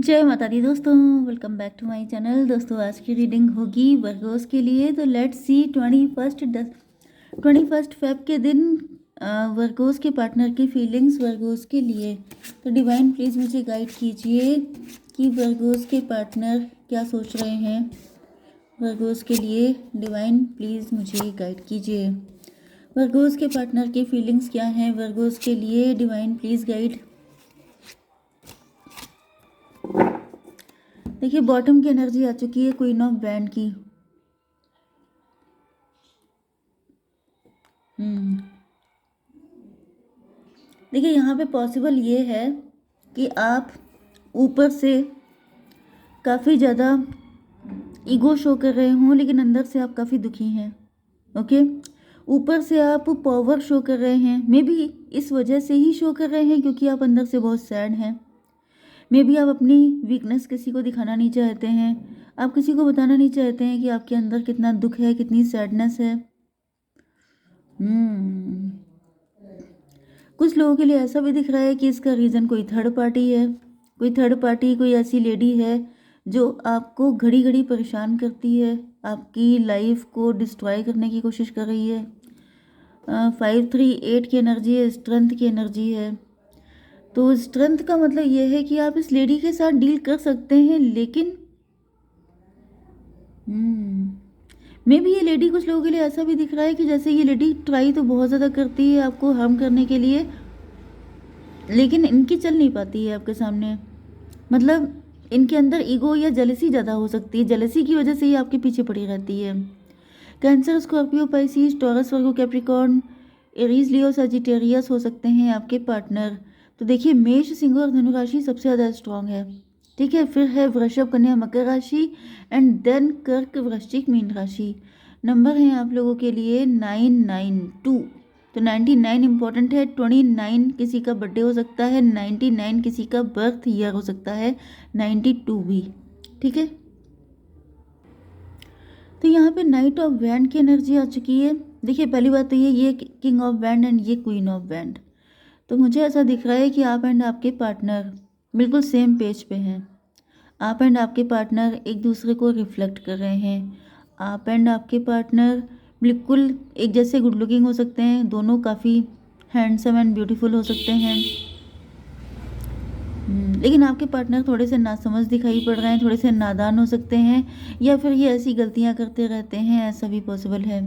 जय माता दी दोस्तों, welcome back to my channel. दोस्तों आज की रीडिंग होगी वर्गोस के लिए। तो लेट्स सी 21 फेब के दिन वर्गोस के पार्टनर की फीलिंग्स वर्गोस के लिए। तो डिवाइन प्लीज़ मुझे गाइड कीजिए कि वर्गोस के पार्टनर क्या सोच रहे हैं वर्गोस के लिए। डिवाइन प्लीज़ मुझे गाइड कीजिए, वर्गोस के पार्टनर की फीलिंग्स क्या हैं वर्गोस के लिए। Divine please guide. देखिए बॉटम की एनर्जी आ चुकी है क्वीन ऑफ बैंड की। देखिए यहाँ पे पॉसिबल ये है कि आप ऊपर से काफ़ी ज़्यादा ईगो शो कर रहे हों, लेकिन अंदर से आप काफ़ी दुखी हैं। ओके, ऊपर से आप पावर शो कर रहे हैं, मे बी इस वजह से ही शो कर रहे हैं क्योंकि आप अंदर से बहुत सैड हैं। मे बी आप अपनी वीकनेस किसी को दिखाना नहीं चाहते हैं, आप किसी को बताना नहीं चाहते हैं कि आपके अंदर कितना दुख है, कितनी सैडनेस है। कुछ लोगों के लिए ऐसा भी दिख रहा है कि इसका रीज़न कोई थर्ड पार्टी है। कोई थर्ड पार्टी, कोई ऐसी लेडी है जो आपको घड़ी घड़ी परेशान करती है, आपकी लाइफ को डिस्ट्रॉय करने की कोशिश कर रही है। 5-3-8 की एनर्जी है, स्ट्रेंथ की एनर्जी है। तो स्ट्रेंथ का मतलब ये है कि आप इस लेडी के साथ डील कर सकते हैं, लेकिन मे भी ये लेडी कुछ लोगों के लिए ऐसा भी दिख रहा है कि जैसे ये लेडी ट्राई तो बहुत ज़्यादा करती है आपको हार्म करने के लिए, लेकिन इनकी चल नहीं पाती है आपके सामने। मतलब इनके अंदर ईगो या जेलसी ज़्यादा हो सकती है, जेलसी की वजह से ये आपके पीछे पड़ी रहती है। कैंसर, स्कॉर्पियो, पाइसिस, टॉरस, वर्गो, कैप्रिकॉर्न, एरीज, लियो, सजिटेरियस हो सकते हैं आपके पार्टनर। तो देखिए मेष, सिंह और धनु राशि सबसे ज़्यादा स्ट्रांग है। ठीक है, फिर है वृषभ, कन्या, मकर राशि एंड देन कर्क, वृश्चिक, मीन राशि। नंबर हैं आप लोगों के लिए 992। तो 99 इंपॉर्टेंट है, 29 किसी का बर्थडे हो सकता है, 99 किसी का बर्थ ईयर हो सकता है, 92 भी। ठीक है, तो यहाँ पे नाइट ऑफ वैंड की एनर्जी आ चुकी है। देखिए पहली बात तो ये किंग ऑफ वैंड एंड ये क्वीन ऑफ वैंड। तो मुझे ऐसा दिख रहा है कि आप एंड आपके पार्टनर बिल्कुल सेम पेज पे हैं। आप एंड आपके पार्टनर एक दूसरे को रिफ्लेक्ट कर रहे हैं। आप एंड आपके पार्टनर बिल्कुल एक जैसे गुड लुकिंग हो सकते हैं, दोनों काफ़ी हैंडसम एंड ब्यूटीफुल हो सकते हैं। लेकिन आपके पार्टनर थोड़े से नासमझ दिखाई पड़ रहे हैं, थोड़े से नादान हो सकते हैं, या फिर ये ऐसी गलतियां करते रहते हैं, ऐसा भी पॉसिबल है।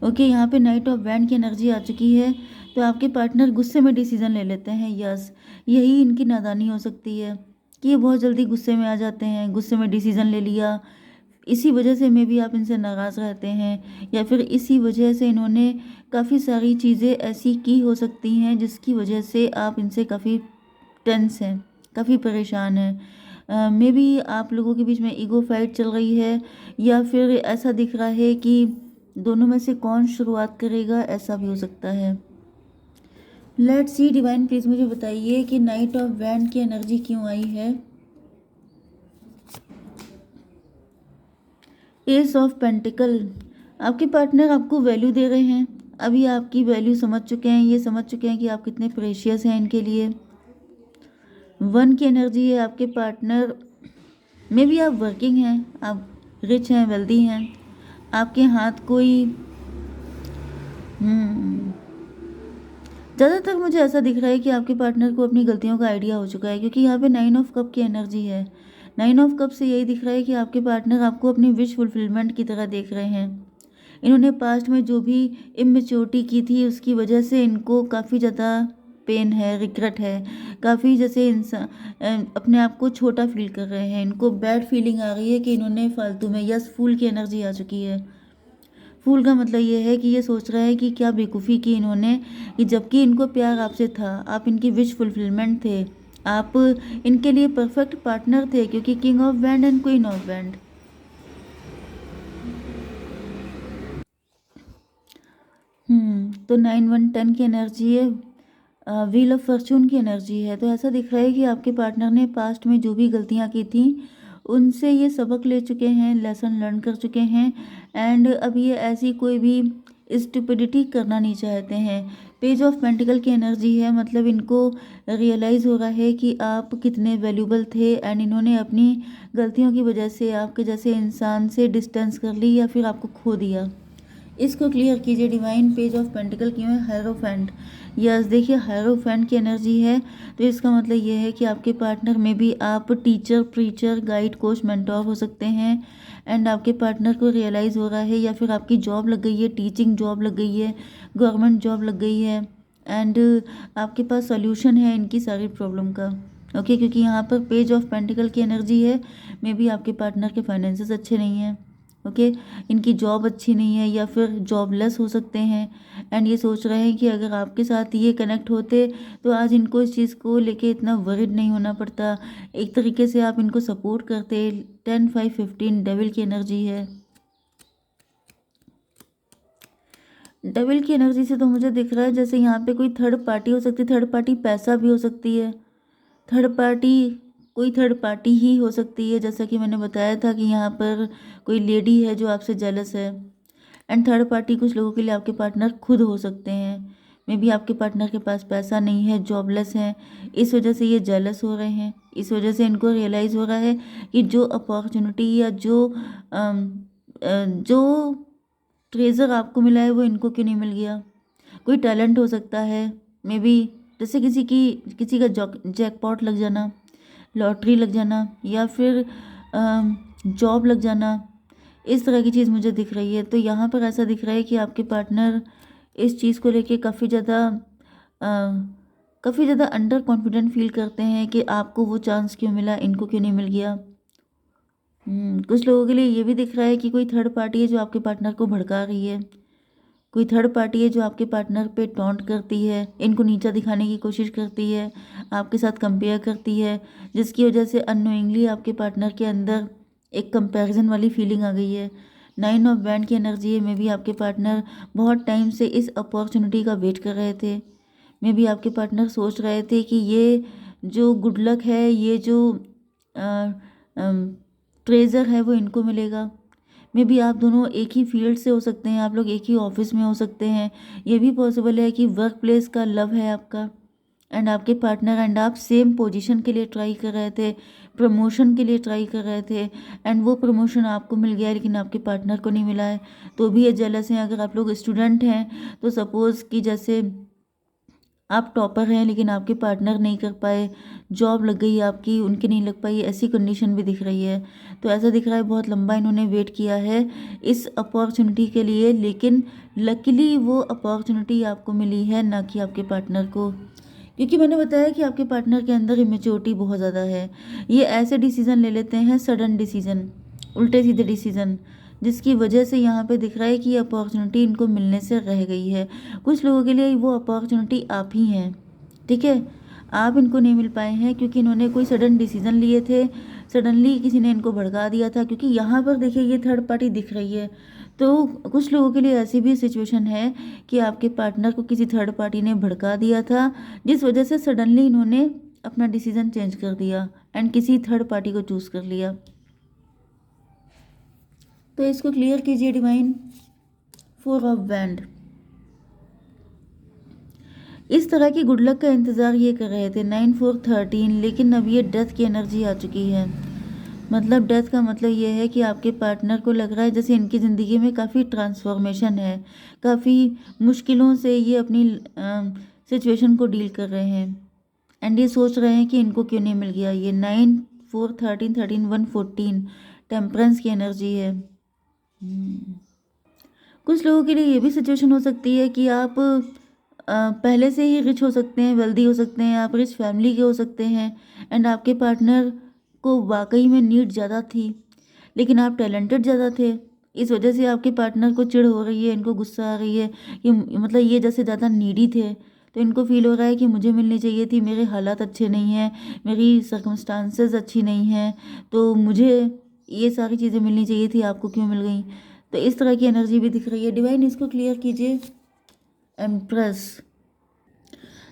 ओके, यहाँ पे नाइट ऑफ वैंड की एनर्जी आ चुकी है। तो आपके पार्टनर गुस्से में डिसीजन ले लेते हैं। यस, यही इनकी नादानी हो सकती है कि ये बहुत जल्दी गुस्से में आ जाते हैं, गुस्से में डिसीजन ले लिया, इसी वजह से मे भी आप इनसे नाराज़ रहते हैं, या फिर इसी वजह से इन्होंने काफ़ी सारी चीज़ें ऐसी की हो सकती हैं जिसकी वजह से आप इनसे काफ़ी टेंस हैं, काफ़ी परेशान हैं। मे बी आप लोगों के बीच में ईगो फाइट चल रही है, या फिर ऐसा दिख रहा है कि दोनों में से कौन शुरुआत करेगा, ऐसा भी हो सकता है। लेट्स सी, डिवाइन प्लीज मुझे बताइए कि नाइट ऑफ वैंड की एनर्जी क्यों आई है। एस ऑफ पेंटिकल, आपके पार्टनर आपको वैल्यू दे रहे हैं, अभी आपकी वैल्यू समझ चुके हैं, ये समझ चुके हैं कि आप कितने प्रेशियस हैं इनके लिए। 1 की एनर्जी है आपके पार्टनर में भी, आप वर्किंग हैं, आप रिच हैं, वेल्दी हैं, आपके हाथ कोई ज़्यादातर मुझे ऐसा दिख रहा है कि आपके पार्टनर को अपनी गलतियों का आइडिया हो चुका है, क्योंकि यहाँ पे 9 ऑफ कप की एनर्जी है। 9 ऑफ कप से यही दिख रहा है कि आपके पार्टनर आपको अपनी विश फुलफिलमेंट की तरह देख रहे हैं। इन्होंने पास्ट में जो भी इमेच्योरिटी की थी उसकी वजह से इनको काफ़ी ज़्यादा पेन है, रिग्रेट है, काफ़ी जैसे इंसान अपने आप को छोटा फील कर रहे हैं, इनको बैड फीलिंग आ रही है कि इन्होंने फालतू में, यस फूल की एनर्जी आ चुकी है। फूल का मतलब ये है कि ये सोच रहा है कि क्या बेवकूफ़ी की इन्होंने, कि जबकि इनको प्यार आपसे था, आप इनकी विश फुलफिलमेंट थे, आप इनके लिए परफेक्ट पार्टनर थे, क्योंकि king of wand and queen of wand. तो 9-1-10 की एनर्जी है, व्हील ऑफ फॉर्चून की एनर्जी है। तो ऐसा दिख रहा है कि आपके पार्टनर ने पास्ट में जो भी गलतियां की थी उनसे ये सबक ले चुके हैं, लेसन लर्न कर चुके हैं, एंड अब ये ऐसी कोई भी स्टुपिडिटी करना नहीं चाहते हैं। पेज ऑफ पेंटिकल की एनर्जी है, मतलब इनको रियलाइज़ हो रहा है कि आप कितने वैल्यूबल थे एंड इन्होंने अपनी गलतियों की वजह से आपके जैसे इंसान से डिस्टेंस कर ली या फिर आपको खो दिया। इसको क्लियर कीजिए डिवाइन। पेज ऑफ पेंटिकल क्यों है? हायरोफेंट। यस, देखिए हायरोफेंट की एनर्जी है, तो इसका मतलब ये है कि आपके पार्टनर में भी आप teacher, preacher, guide, coach, mentor हो सकते हैं एंड आपके पार्टनर को रियलाइज़ हो रहा है या फिर आपकी जॉब लग गई है, टीचिंग जॉब लग गई है, गवर्नमेंट जॉब लग गई है एंड आपके पास सॉल्यूशन है इनकी सारी प्रॉब्लम का। ओके, क्योंकि यहाँ पर पेज ऑफ पेंटिकल की एनर्जी है, मे बी आपके पार्टनर के फाइनेंसेस अच्छे नहीं हैं। ओके, इनकी जॉब अच्छी नहीं है या फिर जॉबलेस हो सकते हैं एंड ये सोच रहे हैं कि अगर आपके साथ ये कनेक्ट होते तो आज इनको इस चीज़ को लेके इतना वरिड नहीं होना पड़ता। एक तरीके से आप इनको सपोर्ट करते। 10 5 15 डेविल की एनर्जी है। डेविल की एनर्जी से तो मुझे दिख रहा है जैसे यहाँ पे कोई थर्ड पार्टी हो सकती है। थर्ड पार्टी पैसा भी हो सकती है, थर्ड पार्टी कोई थर्ड पार्टी ही हो सकती है, जैसा कि मैंने बताया था कि यहाँ पर कोई लेडी है जो आपसे जेलस है एंड थर्ड पार्टी कुछ लोगों के लिए आपके पार्टनर खुद हो सकते हैं। मे बी आपके पार्टनर के पास पैसा नहीं है, जॉबलेस है, इस वजह से ये जेलस हो रहे हैं। इस वजह से इनको रियलाइज़ हो रहा है कि जो अपॉर्चुनिटी या जो ट्रेजर आपको मिला है वो इनको क्यों नहीं मिल गया। कोई टैलेंट हो सकता है, मे बी जैसे किसी का जैकपॉट लग जाना, लॉटरी लग जाना या फिर जॉब लग जाना, इस तरह की चीज़ मुझे दिख रही है। तो यहाँ पर ऐसा दिख रहा है कि आपके पार्टनर इस चीज़ को लेके काफ़ी ज़्यादा अंडर कॉन्फिडेंट फील करते हैं कि आपको वो चांस क्यों मिला, इनको क्यों नहीं मिल गया। कुछ लोगों के लिए ये भी दिख रहा है कि कोई थर्ड पार्टी है जो आपके पार्टनर को भड़का रही है, कोई थर्ड पार्टी है जो आपके पार्टनर पे टॉन्ट करती है, इनको नीचा दिखाने की कोशिश करती है, आपके साथ कंपेयर करती है, जिसकी वजह से अननोइंगली आपके पार्टनर के अंदर एक कंपैरिजन वाली फीलिंग आ गई है। 9 ऑफ बैंड की एनर्जी है, मे बी आपके पार्टनर बहुत टाइम से इस अपॉर्चुनिटी का वेट कर रहे थे। मे बी आपके पार्टनर सोच रहे थे कि ये जो गुड लक है, ये जो ट्रेजर है वो इनको मिलेगा। मे बी आप दोनों एक ही फील्ड से हो सकते हैं, आप लोग एक ही ऑफिस में हो सकते हैं। ये भी पॉसिबल है कि वर्क प्लेस का लव है आपका एंड आपके पार्टनर एंड आप सेम पोजीशन के लिए ट्राई कर रहे थे, प्रमोशन के लिए ट्राई कर रहे थे एंड वो प्रमोशन आपको मिल गया लेकिन आपके पार्टनर को नहीं मिला है, तो भी ये जेलस हैं। अगर आप लोग स्टूडेंट हैं तो सपोज़ कि जैसे आप टॉपर हैं लेकिन आपके पार्टनर नहीं कर पाए, जॉब लग गई आपकी, उनकी नहीं लग पाई, ऐसी कंडीशन भी दिख रही है। तो ऐसा दिख रहा है बहुत लंबा इन्होंने वेट किया है इस अपॉर्चुनिटी के लिए, लेकिन लकीली वो अपॉर्चुनिटी आपको मिली है, ना कि आपके पार्टनर को। क्योंकि मैंने बताया कि आपके पार्टनर के अंदर इमेच्योरिटी बहुत ज़्यादा है। ये ऐसे डिसीज़न ले लेते हैं, सडन डिसीज़न, उल्टे सीधे डिसीज़न, जिसकी वजह से यहाँ पे दिख रहा है कि अपॉर्चुनिटी इनको मिलने से रह गई है। कुछ लोगों के लिए वो अपॉर्चुनिटी आप ही हैं, ठीक है, आप इनको नहीं मिल पाए हैं क्योंकि इन्होंने कोई सडन डिसीज़न लिए थे, सडनली किसी ने इनको भड़का दिया था। क्योंकि यहाँ पर देखिए ये थर्ड पार्टी दिख रही है, तो कुछ लोगों के लिए ऐसी भी सिचुएशन है कि आपके पार्टनर को किसी थर्ड पार्टी ने भड़का दिया था, जिस वजह से सडनली इन्होंने अपना डिसीज़न चेंज कर दिया एंड किसी थर्ड पार्टी को चूज़ कर लिया। तो इसको क्लियर कीजिए डिवाइन। 4 ऑफ बैंड, इस तरह की गुड लक का इंतज़ार ये कर रहे थे। 9 4 13, लेकिन अब ये डेथ की एनर्जी आ चुकी है। मतलब डेथ का मतलब ये है कि आपके पार्टनर को लग रहा है जैसे इनकी ज़िंदगी में काफ़ी ट्रांसफॉर्मेशन है, काफ़ी मुश्किलों से ये अपनी सिचुएशन को डील कर रहे हैं एंड ये सोच रहे हैं कि इनको क्यों नहीं मिल गया। ये 9 4 13 13 1 14 टेम्परेंस की एनर्जी है। कुछ लोगों के लिए ये भी सिचुएशन हो सकती है कि आप पहले से ही रिच हो सकते हैं, वेल्दी हो सकते हैं, आप रिच फैमिली के हो सकते हैं एंड आपके पार्टनर को वाकई में नीड ज़्यादा थी, लेकिन आप टैलेंटेड ज़्यादा थे। इस वजह से आपके पार्टनर को चिढ़ हो रही है, इनको गुस्सा आ रही है कि मतलब ये जैसे ज़्यादा नीडी थे, तो इनको फील हो रहा है कि मुझे मिलनी चाहिए थी, मेरे हालात अच्छे नहीं हैं, मेरी सर्कमस्टांसेस अच्छी नहीं हैं, तो मुझे ये सारी चीज़ें मिलनी चाहिए थी, आपको क्यों मिल गई। तो इस तरह की एनर्जी भी दिख रही है। डिवाइन इसको क्लियर कीजिए। एम्प्रेस,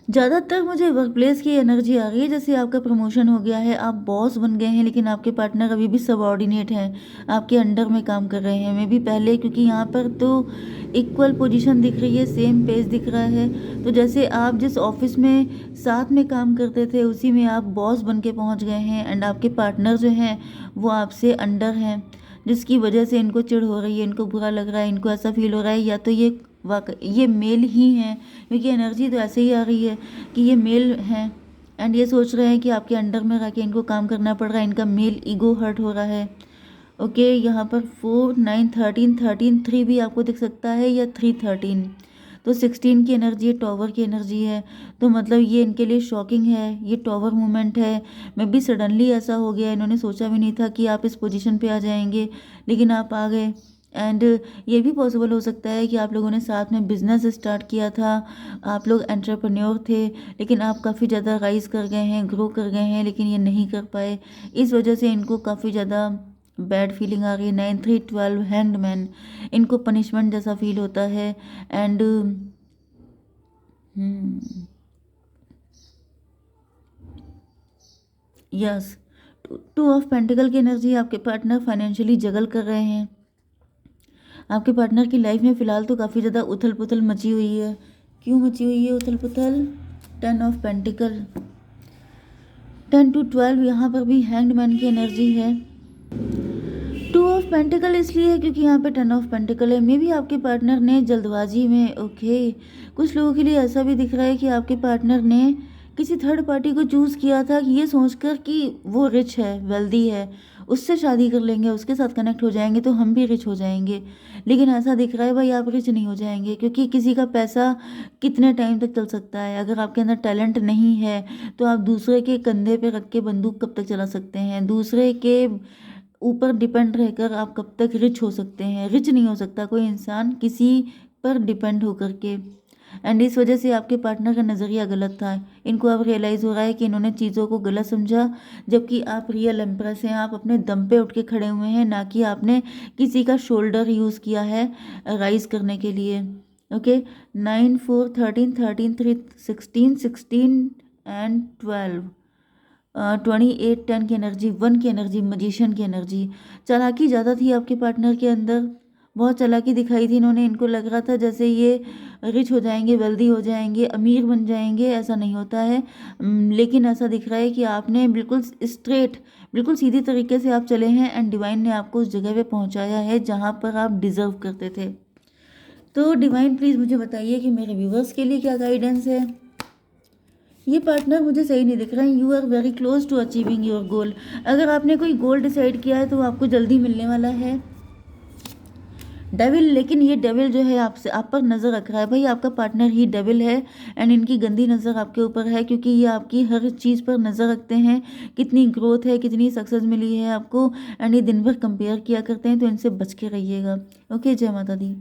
ज़्यादातर मुझे वर्क प्लेस की एनर्जी आ रही है, जैसे आपका प्रमोशन हो गया है, आप बॉस बन गए हैं, लेकिन आपके पार्टनर अभी भी सबऑर्डिनेट हैं, आपके अंडर में काम कर रहे हैं। मे बी पहले, क्योंकि यहाँ पर तो इक्वल पोजीशन दिख रही है, सेम पेज दिख रहा है। तो जैसे आप जिस ऑफिस में साथ में काम करते थे, उसी में आप बॉस बन के पहुँच गए हैं, एंड आपके पार्टनर जो हैं वो आपसे अंडर हैं, जिसकी वजह से इनको चिढ़ हो रही है, इनको बुरा लग रहा है, इनको ऐसा फील हो रहा है या तो ये मेल ही हैं, क्योंकि एनर्जी तो ऐसे ही आ रही है कि ये मेल हैं, एंड ये सोच रहे हैं कि आपके अंडर में रह के इनको काम करना पड़ रहा है, इनका मेल ईगो हर्ट हो रहा है। ओके, यहाँ पर 4 9 13 13 3 भी आपको दिख सकता है, या 3 13, तो 16 की एनर्जी है, टॉवर की एनर्जी है। तो मतलब ये इनके लिए शॉकिंग है, ये टॉवर मूवमेंट है। मे बी सडनली ऐसा हो गया, इन्होंने सोचा भी नहीं था कि आप इस पोजीशन पे आ जाएंगे, लेकिन आप आ गए। एंड ये भी पॉसिबल हो सकता है कि आप लोगों ने साथ में बिजनेस स्टार्ट किया था, आप लोग एंटरप्रेन्योर थे, लेकिन आप काफ़ी ज़्यादा राइज कर गए हैं, ग्रो कर गए हैं, लेकिन ये नहीं कर पाए। इस वजह से इनको काफ़ी ज़्यादा बैड फीलिंग आ रही है। 9 3 12 हैंग्ड मैन, इनको पनिशमेंट जैसा फील होता है। एंड यस, 2 ऑफ पेंटिकल की एनर्जी, आपके पार्टनर फाइनेंशियली जगल कर रहे हैं। आपके पार्टनर की लाइफ में फ़िलहाल तो काफ़ी ज़्यादा उथल पुथल मची हुई है। क्यों मची हुई है उथल पुथल? 10 ऑफ पेंटिकल, 10 to 12, यहाँ पर भी हैंग्ड मैन की एनर्जी है। 2 ऑफ पेंटिकल इसलिए है क्योंकि यहाँ पे 10 ऑफ पेंटिकल है। मे बी आपके पार्टनर ने जल्दबाजी में, ओके, कुछ लोगों के लिए ऐसा भी दिख रहा है कि आपके पार्टनर ने किसी थर्ड पार्टी को चूज़ किया था, कि ये सोचकर कि वो रिच है, वेल्दी है, उससे शादी कर लेंगे, उसके साथ कनेक्ट हो जाएंगे तो हम भी रिच हो जाएंगे। लेकिन ऐसा दिख रहा है भाई, आप रिच नहीं हो जाएंगे, क्योंकि किसी का पैसा कितने टाइम तक चल सकता है। अगर आपके अंदर टैलेंट नहीं है तो आप दूसरे के कंधे पे रख के बंदूक कब तक चला सकते हैं? दूसरे के ऊपर डिपेंड रहकर आप कब तक रिच हो सकते हैं? रिच नहीं हो सकता कोई इंसान किसी पर डिपेंड होकर के। एंड इस वजह से आपके पार्टनर का नज़रिया गलत था। इनको अब रियलाइज़ हो रहा है कि इन्होंने चीज़ों को गलत समझा, जबकि आप रियल एम्प्रेस हैं, आप अपने दम पे उठ के खड़े हुए हैं, ना कि आपने किसी का शोल्डर यूज़ किया है राइज करने के लिए। ओके, 9 4 13 13 3 16 16 एंड 12, 28 10 की एनर्जी, 1 की एनर्जी, मजिशियन की एनर्जी। चालाकी ज़्यादा थी आपके पार्टनर के अंदर, बहुत चालाकी दिखाई थी इन्होंने। इनको लग रहा था जैसे ये रिच हो जाएंगे, वेल्दी हो जाएंगे, अमीर बन जाएंगे। ऐसा नहीं होता है। लेकिन ऐसा दिख रहा है कि आपने बिल्कुल स्ट्रेट, बिल्कुल सीधी तरीके से आप चले हैं, एंड डिवाइन ने आपको उस जगह पे पहुंचाया है जहां पर आप डिज़र्व करते थे। तो डिवाइन प्लीज़ मुझे बताइए कि मेरे व्यूवर्स के लिए क्या गाइडेंस है। ये पार्टनर मुझे सही नहीं दिख रहा है। You are very close to achieving your goal. अगर आपने कोई गोल डिसाइड किया है तो वो आपको जल्दी मिलने वाला है। डेविल, लेकिन ये डेविल जो है आपसे, आप पर नज़र रख रहा है भाई। आपका पार्टनर ही डेविल है, एंड इनकी गंदी नज़र आपके ऊपर है, क्योंकि ये आपकी हर चीज़ पर नज़र रखते हैं। कितनी ग्रोथ है, कितनी सक्सेस मिली है आपको, एंड ये दिन भर कंपेयर किया करते हैं, तो इनसे बच के रहिएगा। ओके, जय माता दी।